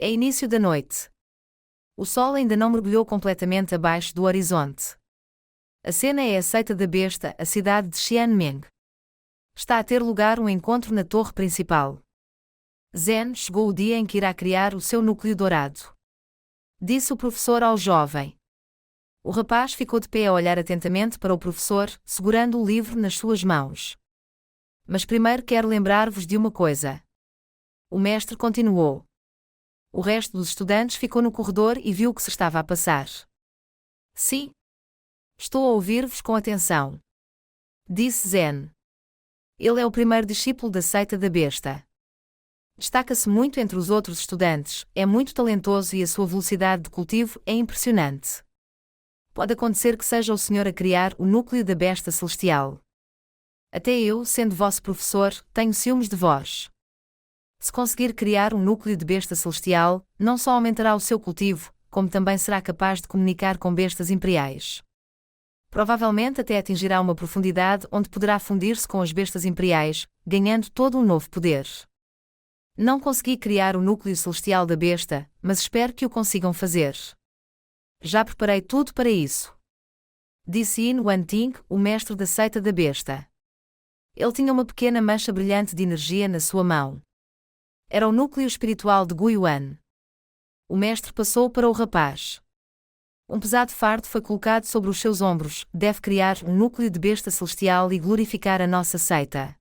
É início da noite. O sol ainda não mergulhou completamente abaixo do horizonte. A cena é a seita da besta, a cidade de Xianmeng. Está a ter lugar um encontro na torre principal. Zen, chegou o dia em que irá criar o seu núcleo dourado. Disse o professor ao jovem. O rapaz ficou de pé a olhar atentamente para o professor, segurando o livro nas suas mãos. Mas primeiro quero lembrar-vos de uma coisa. O mestre continuou. O resto dos estudantes ficou no corredor e viu o que se estava a passar. Sim. Estou a ouvir-vos com atenção. Disse Zen. Ele é o primeiro discípulo da seita da besta. Destaca-se muito entre os outros estudantes, é muito talentoso e a sua velocidade de cultivo é impressionante. Pode acontecer que seja o Senhor a criar o núcleo da besta celestial. Até eu, sendo vosso professor, tenho ciúmes de vós. Se conseguir criar um núcleo de besta celestial, não só aumentará o seu cultivo, como também será capaz de comunicar com bestas imperiais. Provavelmente até atingirá uma profundidade onde poderá fundir-se com as bestas imperiais, ganhando todo um novo poder. Não consegui criar o núcleo celestial da besta, mas espero que o consigam fazer. Já preparei tudo para isso. Disse Yin Wanting, o mestre da seita da besta. Ele tinha uma pequena mancha brilhante de energia na sua mão. Era o núcleo espiritual de Guiyuan. O mestre passou para o rapaz. Um pesado fardo foi colocado sobre os seus ombros, deve criar um núcleo de besta celestial e glorificar a nossa seita.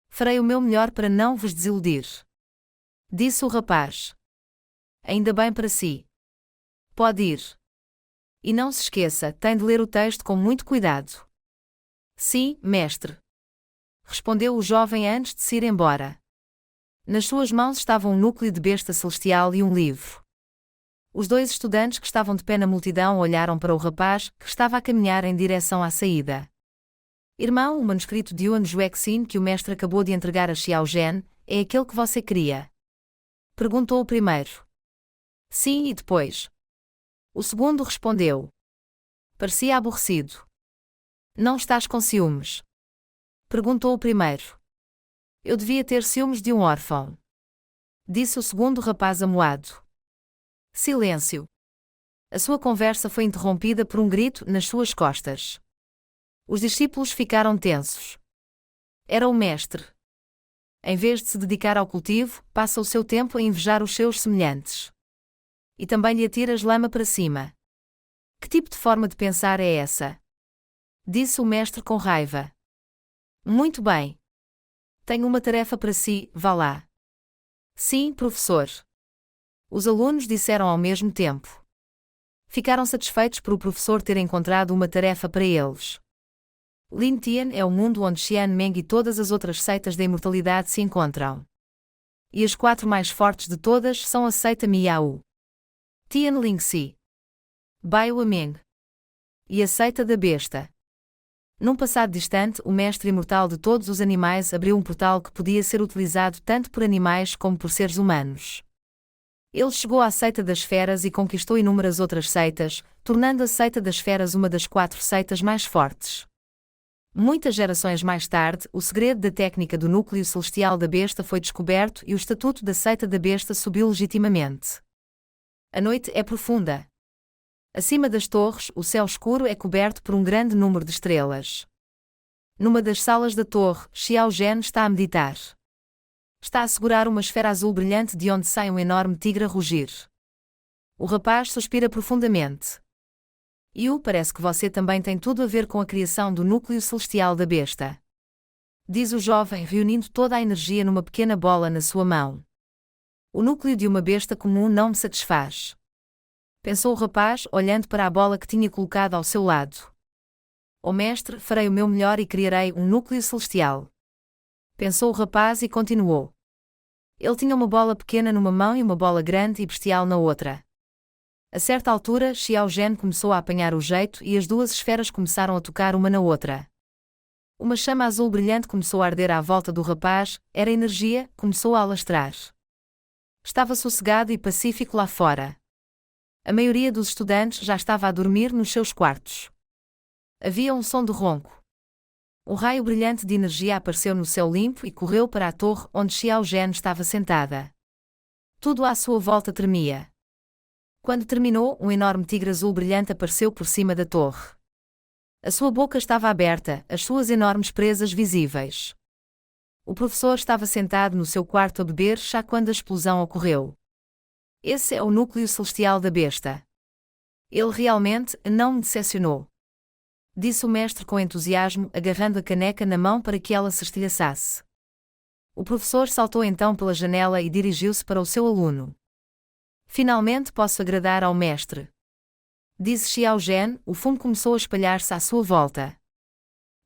Farei o meu melhor para não vos desiludir. Disse o rapaz. Ainda bem para si. Pode ir. E não se esqueça, tem de ler o texto com muito cuidado. Sim, mestre. Respondeu o jovem antes de se ir embora. Nas suas mãos estava um núcleo de besta celestial e um livro. Os dois estudantes que estavam de pé na multidão olharam para o rapaz, que estava a caminhar em direção à saída. Irmão, o manuscrito de Yuan Juexin que o mestre acabou de entregar a Xiao Zhen, é aquele que você queria? Perguntou o primeiro. Sim, e depois? O segundo respondeu. Parecia aborrecido. Não estás com ciúmes? Perguntou o primeiro. Eu devia ter ciúmes de um órfão. Disse o segundo rapaz amuado. Silêncio. A sua conversa foi interrompida por um grito nas suas costas. Os discípulos ficaram tensos. Era o mestre. Em vez de se dedicar ao cultivo, passa o seu tempo a invejar os seus semelhantes. E também lhe atiras lama para cima. Que tipo de forma de pensar é essa? Disse o mestre com raiva. Muito bem. Tenho uma tarefa para si, vá lá. Sim, professor. Os alunos disseram ao mesmo tempo. Ficaram satisfeitos por o professor ter encontrado uma tarefa para eles. Lin Tian é o mundo onde Xianmeng e todas as outras seitas da imortalidade se encontram. E as 4 mais fortes de todas são a seita Miao, Tianlingxi, Baiwameng e a seita da besta. Num passado distante, o mestre imortal de todos os animais abriu um portal que podia ser utilizado tanto por animais como por seres humanos. Ele chegou à seita das feras e conquistou inúmeras outras seitas, tornando a seita das feras uma das 4 seitas mais fortes. Muitas gerações mais tarde, o segredo da técnica do núcleo celestial da besta foi descoberto e o estatuto da seita da besta subiu legitimamente. A noite é profunda. Acima das torres, o céu escuro é coberto por um grande número de estrelas. Numa das salas da torre, Xiao Zhen está a meditar. Está a segurar uma esfera azul brilhante de onde sai um enorme tigre a rugir. O rapaz suspira profundamente. Yu, parece que você também tem tudo a ver com a criação do núcleo celestial da besta. Diz o jovem, reunindo toda a energia numa pequena bola na sua mão. O núcleo de uma besta comum não me satisfaz. Pensou o rapaz, olhando para a bola que tinha colocado ao seu lado. Ó mestre, farei o meu melhor e criarei um núcleo celestial. Pensou o rapaz e continuou. Ele tinha uma bola pequena numa mão e uma bola grande e bestial na outra. A certa altura, Xiao Zhen começou a apanhar o jeito e as 2 esferas começaram a tocar uma na outra. Uma chama azul brilhante começou a arder à volta do rapaz, era energia, começou a alastrar. Estava sossegado e pacífico lá fora. A maioria dos estudantes já estava a dormir nos seus quartos. Havia um som de ronco. Um raio brilhante de energia apareceu no céu limpo e correu para a torre onde Xiao Zhen estava sentada. Tudo à sua volta tremia. Quando terminou, um enorme tigre azul brilhante apareceu por cima da torre. A sua boca estava aberta, as suas enormes presas visíveis. O professor estava sentado no seu quarto a beber chá quando a explosão ocorreu. Esse é o núcleo celestial da besta. Ele realmente não me decepcionou, disse o mestre com entusiasmo, agarrando a caneca na mão para que ela se estilhaçasse. O professor saltou então pela janela e dirigiu-se para o seu aluno. Finalmente posso agradar ao mestre, disse Xiao Zhen. O fumo começou a espalhar-se à sua volta.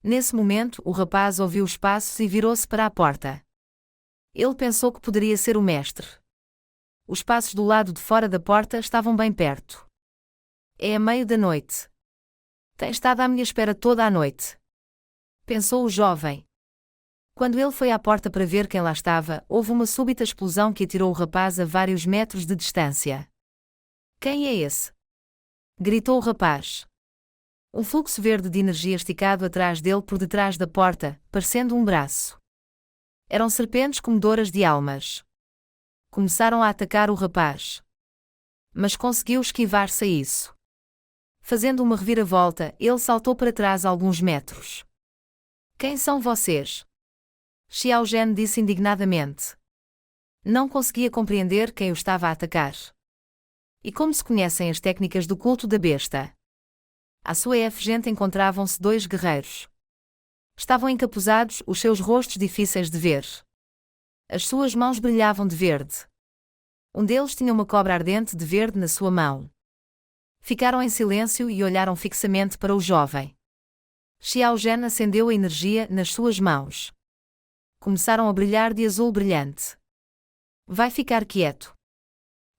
Nesse momento, o rapaz ouviu os passos e virou-se para a porta. Ele pensou que poderia ser o mestre. Os passos do lado de fora da porta estavam bem perto. É a meio da noite. Tem estado à minha espera toda a noite, pensou o jovem. Quando ele foi à porta para ver quem lá estava, houve uma súbita explosão que atirou o rapaz a vários metros de distância. Quem é esse? Gritou o rapaz. Um fluxo verde de energia esticado atrás dele por detrás da porta, parecendo um braço. Eram serpentes comedoras de almas. Começaram a atacar o rapaz. Mas conseguiu esquivar-se a isso. Fazendo uma reviravolta, ele saltou para trás alguns metros. Quem são vocês? Xiao Zhen disse indignadamente. Não conseguia compreender quem o estava a atacar. E como se conhecem as técnicas do culto da besta? À sua frente encontravam-se dois guerreiros. Estavam encapuzados, os seus rostos difíceis de ver. As suas mãos brilhavam de verde. Um deles tinha uma cobra ardente de verde na sua mão. Ficaram em silêncio e olharam fixamente para o jovem. Xiao Zhen acendeu a energia nas suas mãos. Começaram a brilhar de azul brilhante. Vai ficar quieto.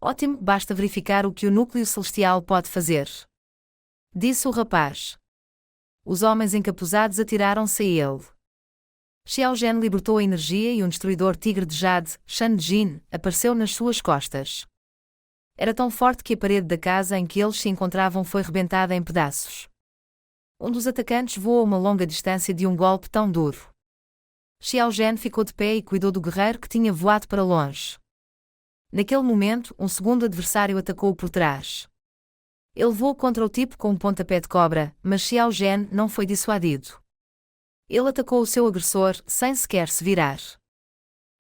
Ótimo, basta verificar o que o núcleo celestial pode fazer, disse o rapaz. Os homens encapuzados atiraram-se a ele. Xiao Zhen libertou a energia e um destruidor tigre de jade, Shan Jin, apareceu nas suas costas. Era tão forte que a parede da casa em que eles se encontravam foi rebentada em pedaços. Um dos atacantes voou a uma longa distância de um golpe tão duro. Xiao Zhen ficou de pé e cuidou do guerreiro que tinha voado para longe. Naquele momento, um segundo adversário atacou-o por trás. Ele voou contra o tipo com um pontapé de cobra, mas Xiao Zhen não foi dissuadido. Ele atacou o seu agressor, sem sequer se virar.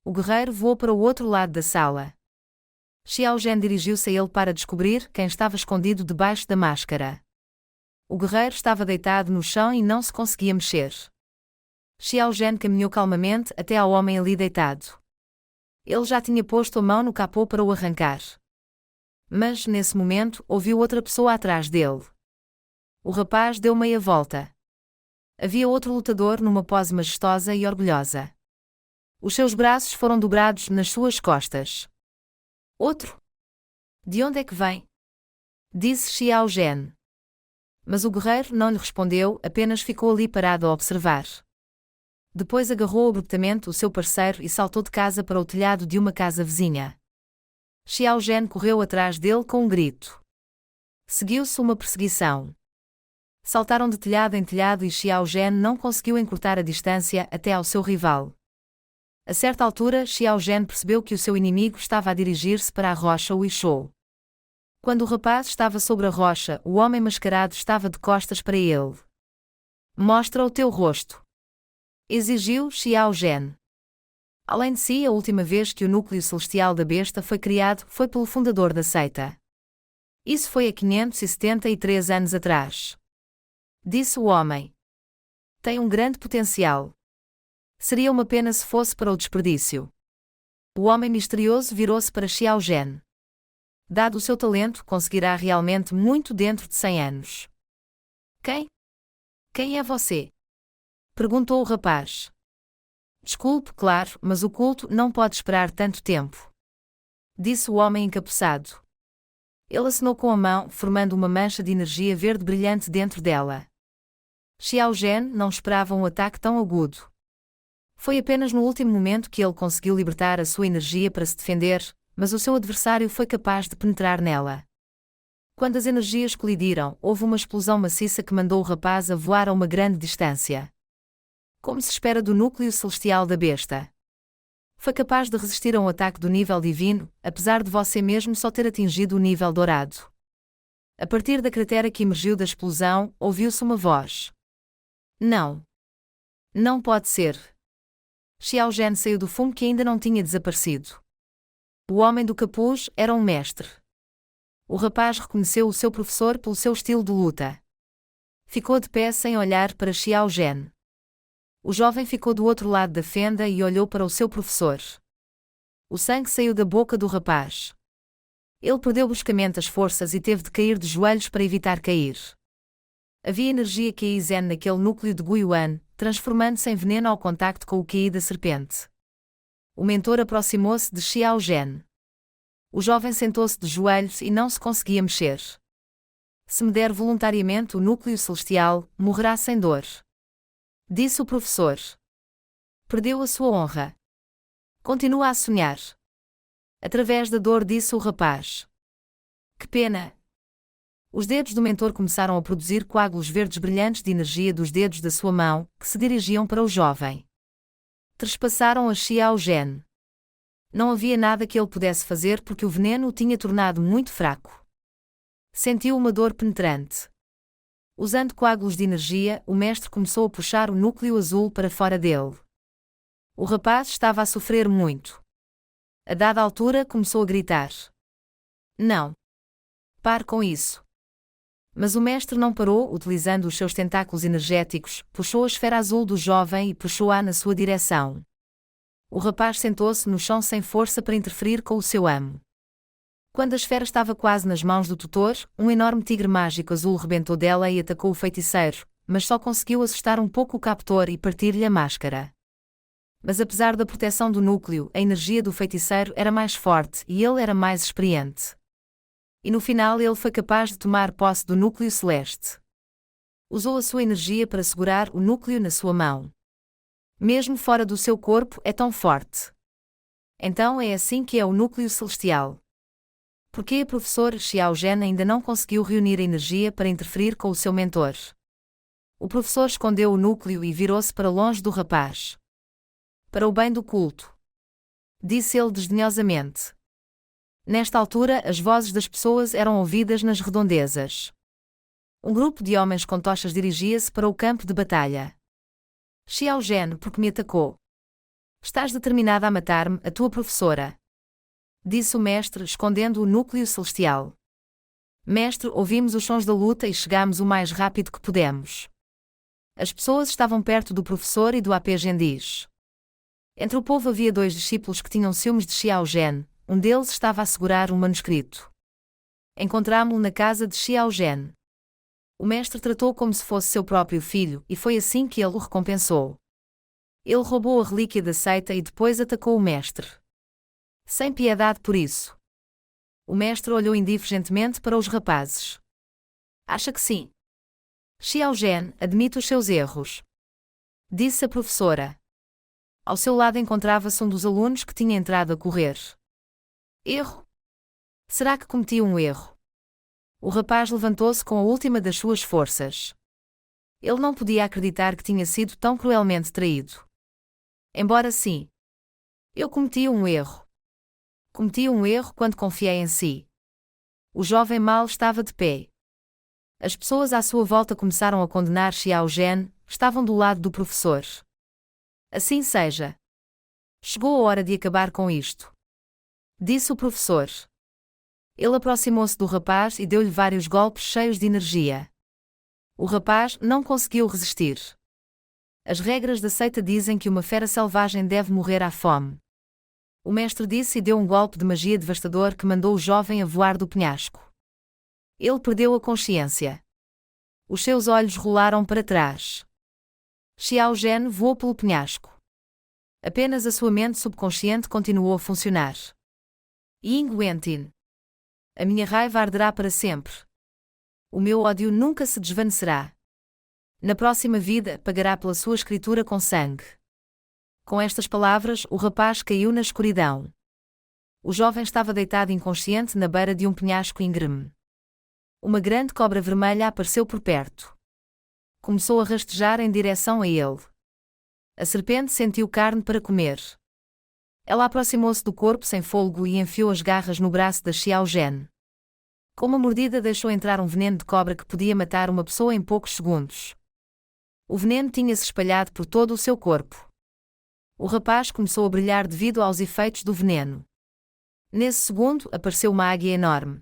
O guerreiro voou para o outro lado da sala. Xiao Zhen dirigiu-se a ele para descobrir quem estava escondido debaixo da máscara. O guerreiro estava deitado no chão e não se conseguia mexer. Xiao Zhen caminhou calmamente até ao homem ali deitado. Ele já tinha posto a mão no capô para o arrancar. Mas, nesse momento, ouviu outra pessoa atrás dele. O rapaz deu meia volta. Havia outro lutador numa pose majestosa e orgulhosa. Os seus braços foram dobrados nas suas costas. Outro? De onde é que vem? Disse Xiao Zhen. Mas o guerreiro não lhe respondeu, apenas ficou ali parado a observar. Depois agarrou abruptamente o seu parceiro e saltou de casa para o telhado de uma casa vizinha. Xiao Zhen correu atrás dele com um grito. Seguiu-se uma perseguição. Saltaram de telhado em telhado e Xiao Zhen não conseguiu encurtar a distância até ao seu rival. A certa altura, Xiao Zhen percebeu que o seu inimigo estava a dirigir-se para a rocha Huishou. Quando o rapaz estava sobre a rocha, o homem mascarado estava de costas para ele. Mostra o teu rosto, exigiu Xiao Zhen. Além de si, a última vez que o núcleo celestial da besta foi criado foi pelo fundador da seita. Isso foi há 573 anos atrás. Disse o homem. Tem um grande potencial. Seria uma pena se fosse para o desperdício. O homem misterioso virou-se para Xiao Zhen. Dado o seu talento, conseguirá realmente muito dentro de 100 anos. Quem? Quem é você? Perguntou o rapaz. Desculpe, claro, mas o culto não pode esperar tanto tempo, disse o homem encapuçado. Ele acenou com a mão, formando uma mancha de energia verde brilhante dentro dela. Xiao Zhen não esperava um ataque tão agudo. Foi apenas no último momento que ele conseguiu libertar a sua energia para se defender, mas o seu adversário foi capaz de penetrar nela. Quando as energias colidiram, houve uma explosão maciça que mandou o rapaz a voar a uma grande distância. Como se espera do núcleo celestial da besta. Foi capaz de resistir a um ataque do nível divino, apesar de você mesmo só ter atingido o nível dourado. A partir da cratera que emergiu da explosão, ouviu-se uma voz. Não. Não pode ser. Xiao Zhen saiu do fumo que ainda não tinha desaparecido. O homem do capuz era um mestre. O rapaz reconheceu o seu professor pelo seu estilo de luta. Ficou de pé sem olhar para Xiao Zhen. O jovem ficou do outro lado da fenda e olhou para o seu professor. O sangue saiu da boca do rapaz. Ele perdeu bruscamente as forças e teve de cair de joelhos para evitar cair. Havia energia Qi Zen naquele núcleo de Guiyuan, transformando-se em veneno ao contacto com o Qi da serpente. O mentor aproximou-se de Xiao Zhen. O jovem sentou-se de joelhos e não se conseguia mexer. Se me der voluntariamente o núcleo celestial, morrerá sem dor. Disse o professor. Perdeu a sua honra. Continua a sonhar. Através da dor, disse o rapaz. Que pena. Os dedos do mentor começaram a produzir coágulos verdes brilhantes de energia dos dedos da sua mão, que se dirigiam para o jovem. Trespassaram a Xiao Zhen. Não havia nada que ele pudesse fazer porque o veneno o tinha tornado muito fraco. Sentiu uma dor penetrante. Usando coágulos de energia, o mestre começou a puxar o núcleo azul para fora dele. O rapaz estava a sofrer muito. A dada altura começou a gritar. Não. Pare com isso. Mas o mestre não parou, utilizando os seus tentáculos energéticos, puxou a esfera azul do jovem e puxou-a na sua direção. O rapaz sentou-se no chão sem força para interferir com o seu amo. Quando a esfera estava quase nas mãos do tutor, um enorme tigre mágico azul rebentou dela e atacou o feiticeiro, mas só conseguiu assustar um pouco o captor e partir-lhe a máscara. Mas apesar da proteção do núcleo, a energia do feiticeiro era mais forte e ele era mais experiente. E no final ele foi capaz de tomar posse do núcleo celeste. Usou a sua energia para segurar o núcleo na sua mão. Mesmo fora do seu corpo é tão forte. Então é assim que é o núcleo celestial. Por que o professor Xiao Zhen ainda não conseguiu reunir a energia para interferir com o seu mentor? O professor escondeu o núcleo e virou-se para longe do rapaz. Para o bem do culto. Disse ele desdenhosamente. Nesta altura, as vozes das pessoas eram ouvidas nas redondezas. Um grupo de homens com tochas dirigia-se para o campo de batalha. Xiao Zhen, por que me atacou? Estás determinada a matar-me, a tua professora. Disse o mestre, escondendo o núcleo celestial. Mestre, ouvimos os sons da luta e chegamos o mais rápido que pudemos. As pessoas estavam perto do professor e do aprendiz. Entre o povo havia 2 discípulos que tinham ciúmes de Xiao Zhen, um deles estava a segurar um manuscrito. Encontramo-lo na casa de Xiao Zhen. O mestre tratou como se fosse seu próprio filho, e foi assim que ele o recompensou. Ele roubou a relíquia da seita e depois atacou o mestre. Sem piedade por isso. O mestre olhou indiferentemente para os rapazes. Acha que sim? Xiao Zhen, admite os seus erros. Disse a professora. Ao seu lado encontrava-se um dos alunos que tinha entrado a correr. Erro? Será que cometi um erro? O rapaz levantou-se com a última das suas forças. Ele não podia acreditar que tinha sido tão cruelmente traído. Embora sim. Eu cometi um erro. Cometi um erro quando confiei em si. O jovem mal estava de pé. As pessoas à sua volta começaram a condenar Xiao Zhen, estavam do lado do professor. Assim seja. Chegou a hora de acabar com isto. Disse o professor. Ele aproximou-se do rapaz e deu-lhe vários golpes cheios de energia. O rapaz não conseguiu resistir. As regras da seita dizem que uma fera selvagem deve morrer à fome. O mestre disse e deu um golpe de magia devastador que mandou o jovem a voar do penhasco. Ele perdeu a consciência. Os seus olhos rolaram para trás. Xiao Zhen voou pelo penhasco. Apenas a sua mente subconsciente continuou a funcionar. Ying Wentin. A minha raiva arderá para sempre. O meu ódio nunca se desvanecerá. Na próxima vida, pagará pela sua escritura com sangue. Com estas palavras, o rapaz caiu na escuridão. O jovem estava deitado inconsciente na beira de um penhasco íngreme. Uma grande cobra vermelha apareceu por perto. Começou a rastejar em direção a ele. A serpente sentiu carne para comer. Ela aproximou-se do corpo sem fôlego e enfiou as garras no braço da Xiao Zhen. Com uma mordida deixou entrar um veneno de cobra que podia matar uma pessoa em poucos segundos. O veneno tinha-se espalhado por todo o seu corpo. O rapaz começou a brilhar devido aos efeitos do veneno. Nesse segundo, apareceu uma águia enorme.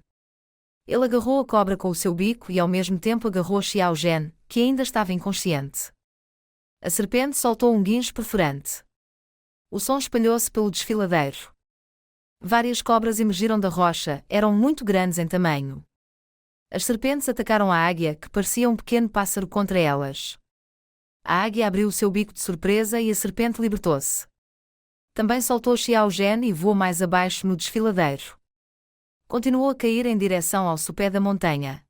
Ele agarrou a cobra com o seu bico e ao mesmo tempo agarrou Xiao Zhen, que ainda estava inconsciente. A serpente soltou um guincho perfurante. O som espalhou-se pelo desfiladeiro. Várias cobras emergiram da rocha, eram muito grandes em tamanho. As serpentes atacaram a águia, que parecia um pequeno pássaro contra elas. A águia abriu o seu bico de surpresa e a serpente libertou-se. Também soltou Xiao Zhen e voou mais abaixo no desfiladeiro. Continuou a cair em direção ao sopé da montanha.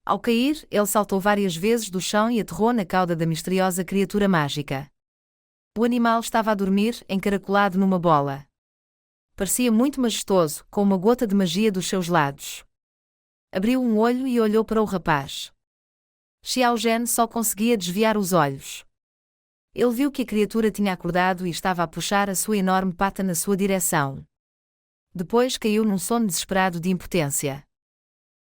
Ao cair, ele saltou várias vezes do chão e aterrou na cauda da misteriosa criatura mágica. O animal estava a dormir, encaracolado numa bola. Parecia muito majestoso, com uma gota de magia dos seus lados. Abriu um olho e olhou para o rapaz. Xiao Zhen só conseguia desviar os olhos. Ele viu que a criatura tinha acordado e estava a puxar a sua enorme pata na sua direção. Depois caiu num sono desesperado de impotência.